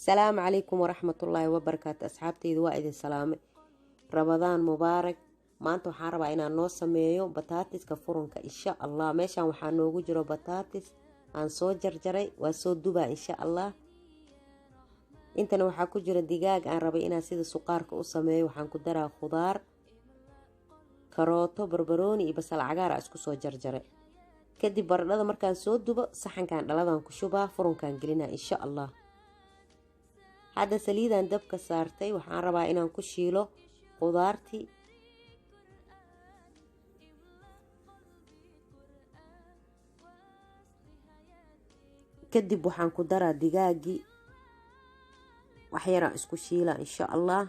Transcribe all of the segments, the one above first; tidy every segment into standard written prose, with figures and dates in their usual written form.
السلام عليكم ورحمة الله وبركاته. أصحابتي وائد السلام رمضان مبارك. ما أنتو حاربا إنا نو سميو بطاطس كفرنك إن شاء الله. ماشان وحان نوغو جرو بطاطس aan soo jarjaray waa soo dubaa insha Allah. intana waxaa ku jira digaag aan rabay inaan sida suqaarka u sameeyo. waxaan ku daraa khudaar, karooto, barbarooni iyo basal cagaar ah isku soo jarjaray. kadib baradhada markaan soo dubo saxankan dhaladan ku shubaa, furunkan gelinaa insha Allah. hadda saliidaan dabka saartay, waxaan rabaa inaan ku shiilo khudaartii. kadib waxaan ku daraa digaagii, wax yaraan isku shiila insha Allah.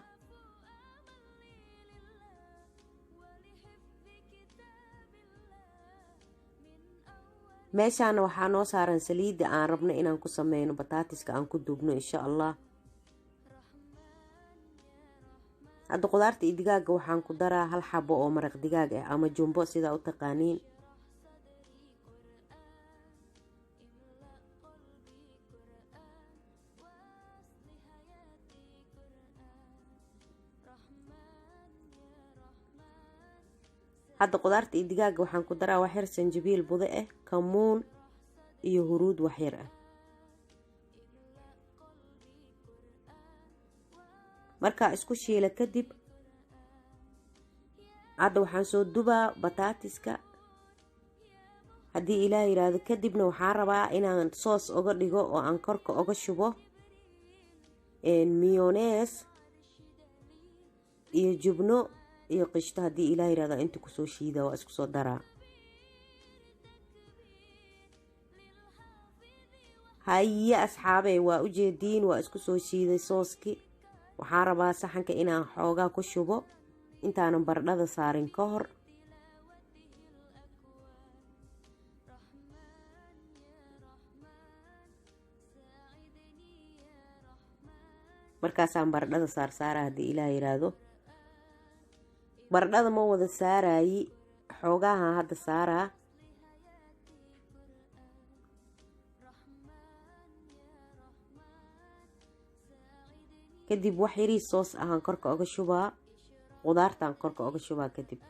meeshaana waxaa noo saaran saliidda aan rabno inaan ku sameyno bataatiska aan ku dubno insha Allah. hadda khudaarta iyo digaaga waxaan ku daraa hal xabo oo maraq digaag ah ama jumbo sida u taqaaniin. hadda khudaarta iyo digaaga waxaan ku daraa wax yar sanjabiil budo ah, kamuun iyo huruud wax yar ah. markaa isku shiila kadib hadda waxaan soo dubaa bataatiska haddii Ilaahay yiraahdo. kadibna waxaan rabaa inaan soos uga dhigo oo aan korka uga shubo mayonnaise iyo jubno iyo qishto. haddii Ilaahay yiraahdo inta ku soo shiida waa isku soo daraa. haye asxaabey, waa u jeediin waa isku soo shiiday sooski. waxaan rabaa saxanka inaan xoogaa ku shubo intaanan baradhada saarin ka hor. markaasaan baradhada saara haddii Ilaahay yiraahdo. baradhada ma wada saaraayi, xoogaha hadda saaraa. kadib wax yari soos ahaan korka uga shubaa, khudaartaan korka uga shubaa. kadib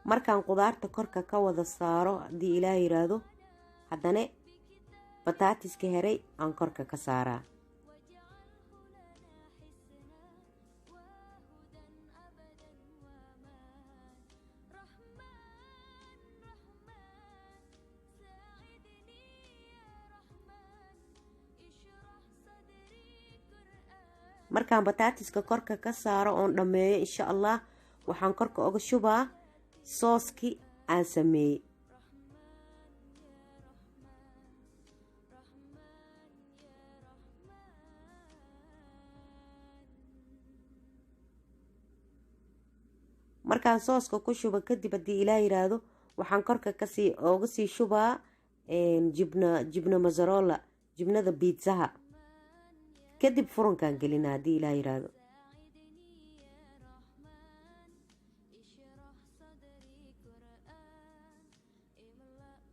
markaan khudaarta korka ka wada saaro haddii Ilaahay yiraahdo, haddana bataatiska heray aan korka ka saaraa. markaan bataatiska korka ka saaro oon dhammeeyo insha Allah, waxaan korka uga shubaa sooskii aan sameeyey. markaan sooska ku shubo kadib haddii Ilaahay yiraahdo, waxaan korka uga sii shubaa jibna mozzarella, jibnada biitsaha. kadib furunkaan gelinaa haddii Ilaahay yiraahdo.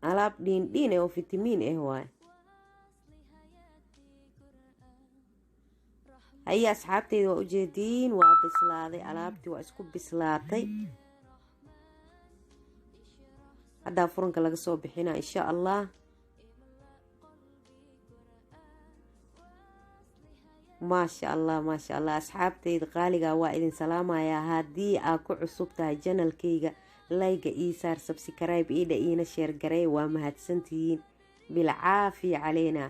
alaab dhiin oo fitamiin ah waay. haye asxaabteyda, waa u jeediin waa bislaaday, alaabtii waa isku bislaatay. haddaa furunka laga soo bixinaa insha Allah. maasha Allah maasha Allah. asxaabteyda qaaliga waa idin salaamayaa. haddii aad ku cusub tahay janalkayga, layga ii saar, subscribe ii dha iina sheer garee. waa mahadsantihiin. bilcaafiya caleena.